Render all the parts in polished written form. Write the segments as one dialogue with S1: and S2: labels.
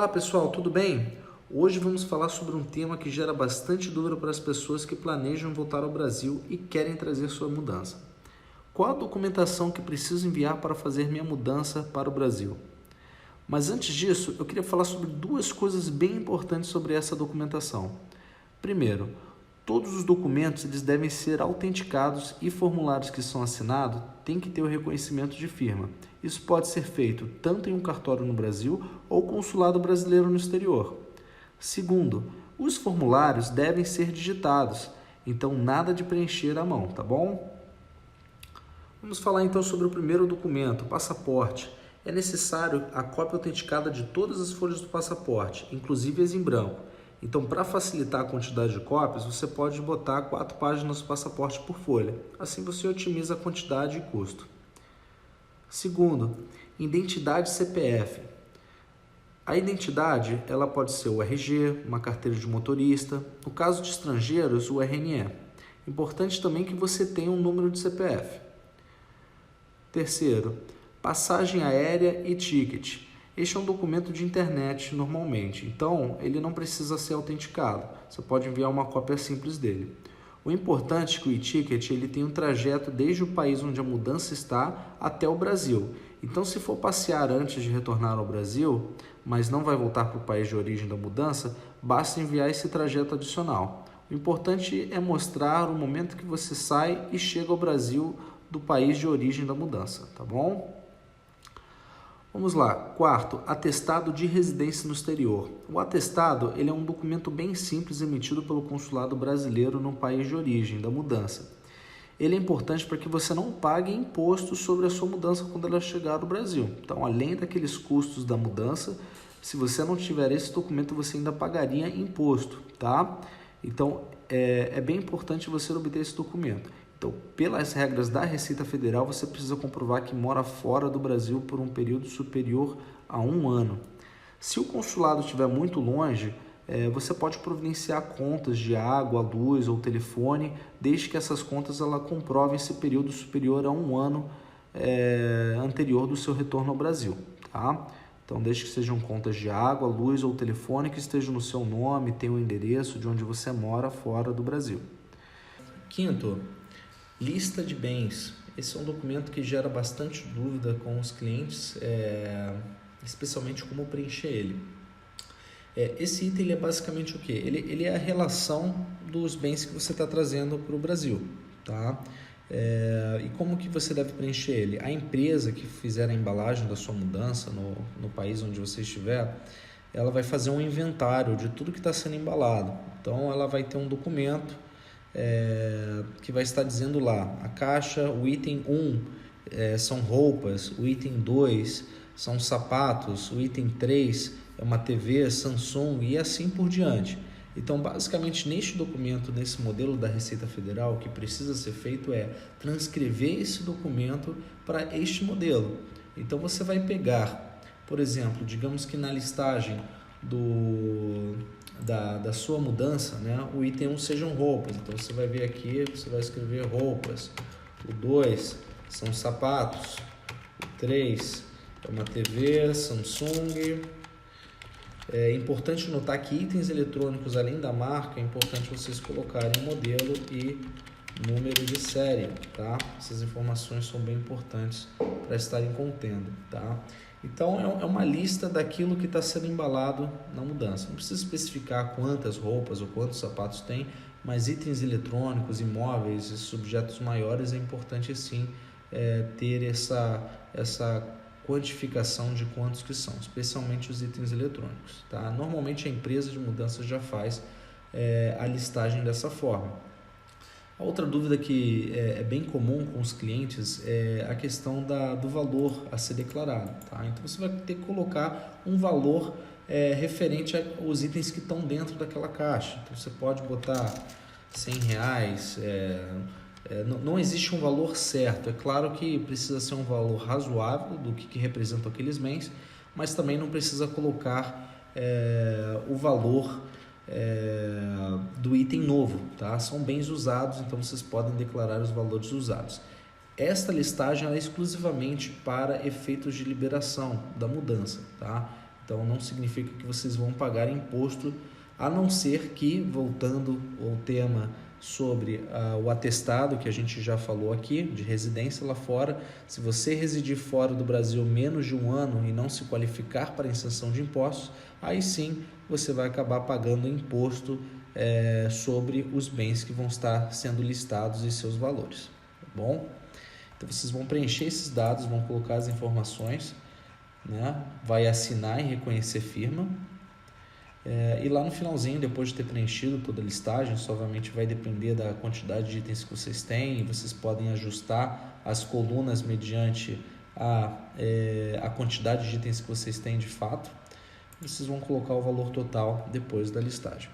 S1: Olá pessoal, tudo bem? Hoje vamos falar sobre um tema que gera bastante dúvida para as pessoas que planejam voltar ao Brasil e querem trazer sua mudança. Qual a documentação que preciso enviar para fazer minha mudança para o Brasil? Mas antes disso, eu queria falar sobre duas coisas bem importantes sobre essa documentação. Primeiro, todos os documentos eles devem ser autenticados e formulários que são assinados têm que ter o reconhecimento de firma. Isso pode ser feito tanto em um cartório no Brasil ou consulado brasileiro no exterior. Segundo, os formulários devem ser digitados, então nada de preencher à mão, tá bom? Vamos falar então sobre o primeiro documento, o passaporte. É necessário a cópia autenticada de todas as folhas do passaporte, inclusive as em branco. Então, para facilitar a quantidade de cópias, você pode botar 4 páginas do passaporte por folha. Assim você otimiza a quantidade e custo. Segundo, identidade CPF. A identidade ela pode ser o RG, uma carteira de motorista, no caso de estrangeiros, o RNE. Importante também que você tenha um número de CPF. Terceiro, passagem aérea e ticket. Este é um documento de internet normalmente, então ele não precisa ser autenticado. Você pode enviar uma cópia simples dele. O importante é que o e-ticket ele tem um trajeto desde o país onde a mudança está até o Brasil. Então, se for passear antes de retornar ao Brasil, mas não vai voltar para o país de origem da mudança, basta enviar esse trajeto adicional. O importante é mostrar o momento que você sai e chega ao Brasil do país de origem da mudança, tá bom? Vamos lá. Quarto, atestado de residência no exterior. O atestado ele é um documento bem simples emitido pelo consulado brasileiro no país de origem da mudança. Ele é importante para que você não pague imposto sobre a sua mudança quando ela chegar ao Brasil. Então, além daqueles custos da mudança, se você não tiver esse documento, você ainda pagaria imposto, tá? Então, é bem importante você obter esse documento. Então, pelas regras da Receita Federal, você precisa comprovar que mora fora do Brasil por um período superior a 1 ano. Se o consulado estiver muito longe, você pode providenciar contas de água, luz ou telefone, desde que essas contas ela comprovem esse período superior a 1 ano anterior do seu retorno ao Brasil, tá? Então, desde que sejam contas de água, luz ou telefone que estejam no seu nome, tenham o endereço de onde você mora fora do Brasil. Quinto, lista de bens. Esse é um documento que gera bastante dúvida com os clientes, especialmente como preencher ele. Esse item ele é basicamente o quê? Ele é a relação dos bens que você está trazendo para o Brasil, tá? E como que você deve preencher ele? A empresa que fizer a embalagem da sua mudança no país onde você estiver, ela vai fazer um inventário de tudo que está sendo embalado. Então, ela vai ter um documento que vai estar dizendo lá, a caixa, o item 1 são roupas, o item 2 são sapatos, o item 3 é uma TV Samsung e assim por diante. Então, basicamente, neste documento, nesse modelo da Receita Federal, o que precisa ser feito é transcrever esse documento para este modelo. Então, você vai pegar, por exemplo, digamos que na listagem da sua mudança, né, o item 1 sejam roupas. Então, você vai ver aqui, você vai escrever roupas. O 2 são sapatos. O 3 é uma TV Samsung. É importante notar que itens eletrônicos, além da marca, é importante vocês colocarem modelo e número de série, tá? Essas informações são bem importantes para estarem contendo, tá? Então, é uma lista daquilo que está sendo embalado na mudança. Não precisa especificar quantas roupas ou quantos sapatos tem, mas itens eletrônicos, imóveis, esses objetos maiores, é importante sim ter essa quantificação de quantos que são, especialmente os itens eletrônicos, tá? Normalmente a empresa de mudança já faz a listagem dessa forma. A outra dúvida que é bem comum com os clientes é a questão do valor a ser declarado, tá? Então você vai ter que colocar um valor referente aos itens que estão dentro daquela caixa. Então você pode botar R$100, não existe um valor certo. É claro que precisa ser um valor razoável do que representam aqueles bens, mas também não precisa colocar o valor do item novo, tá? São bens usados, então vocês podem declarar os valores usados. Esta listagem é exclusivamente para efeitos de liberação da mudança, tá? Então não significa que vocês vão pagar imposto, a não ser que, voltando ao tema sobre o atestado que a gente já falou aqui, de residência lá fora, se você residir fora do Brasil menos de 1 ano e não se qualificar para a isenção de impostos, aí sim você vai acabar pagando imposto sobre os bens que vão estar sendo listados e seus valores, tá bom? Então vocês vão preencher esses dados, vão colocar as informações, né? Vai assinar e reconhecer firma. E lá no finalzinho, depois de ter preenchido toda a listagem, isso obviamente vai depender da quantidade de itens que vocês têm, e vocês podem ajustar as colunas mediante a quantidade de itens que vocês têm de fato. Vocês vão colocar o valor total depois da listagem.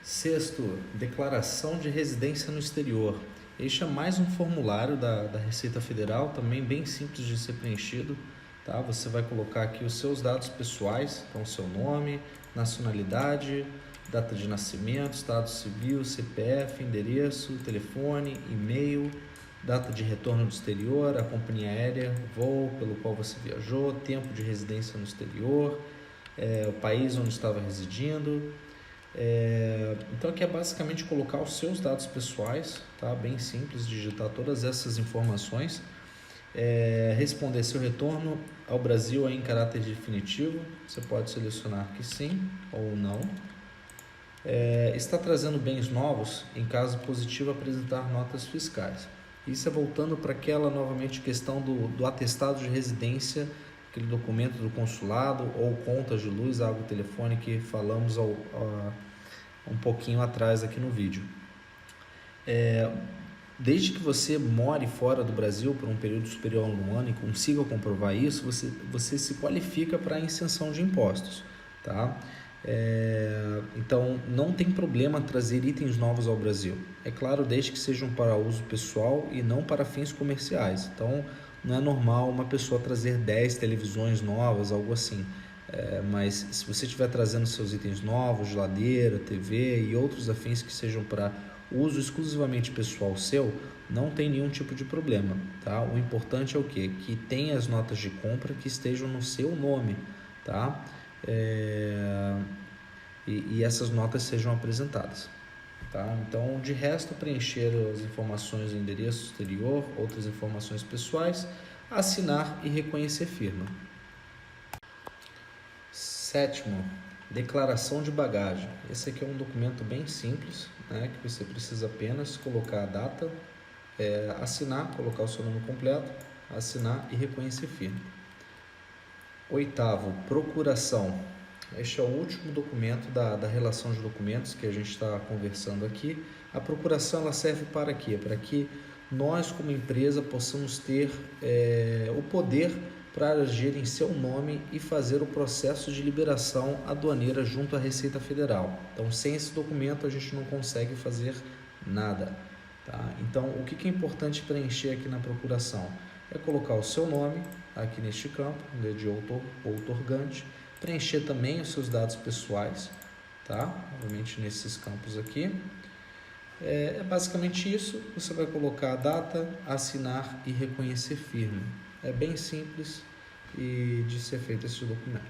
S1: Sexto, declaração de residência no exterior. Este é mais um formulário da Receita Federal, também bem simples de ser preenchido. Tá? Você vai colocar aqui os seus dados pessoais, então seu nome, nacionalidade, data de nascimento, estado civil, CPF, endereço, telefone, e-mail, data de retorno do exterior, a companhia aérea, voo pelo qual você viajou, tempo de residência no exterior, o país onde estava residindo. Então aqui é basicamente colocar os seus dados pessoais, tá? Bem simples, digitar todas essas informações. Responder se o retorno ao Brasil é em caráter definitivo, você pode selecionar que sim ou não. Está trazendo bens novos, em caso positivo apresentar notas fiscais. Isso é voltando para aquela novamente questão do atestado de residência, aquele documento do consulado ou contas de luz, água e telefone que falamos um pouquinho atrás aqui no vídeo. Desde que você more fora do Brasil por um período superior a 1 ano e consiga comprovar isso, você se qualifica para a isenção de impostos, tá? Então não tem problema trazer itens novos ao Brasil, é claro, desde que sejam para uso pessoal e não para fins comerciais. Então não é normal uma pessoa trazer 10 televisões novas, algo assim. Mas se você estiver trazendo seus itens novos, geladeira, TV e outros afins que sejam para uso exclusivamente pessoal seu, não tem nenhum tipo de problema, tá? O importante é o quê? Que tenha as notas de compra que estejam no seu nome, tá? E essas notas sejam apresentadas, tá? Então, de resto, preencher as informações do endereço exterior, outras informações pessoais, assinar e reconhecer firma. Sétimo, declaração de bagagem. Esse aqui é um documento bem simples, né, que você precisa apenas colocar a data, assinar, colocar o seu nome completo, assinar e reconhecer firma. Oitavo, procuração. Este é o último documento da relação de documentos que a gente está conversando aqui. A procuração ela serve para quê? Para que nós, como empresa, possamos ter o poder para agir em seu nome e fazer o processo de liberação aduaneira junto à Receita Federal. Então, sem esse documento, a gente não consegue fazer nada. Tá? Então, o que é importante preencher aqui na procuração? É colocar o seu nome aqui neste campo, de outorgante, preencher também os seus dados pessoais, tá? Obviamente nesses campos aqui. É basicamente isso, você vai colocar a data, assinar e reconhecer firma. É bem simples e de ser feito esse documento.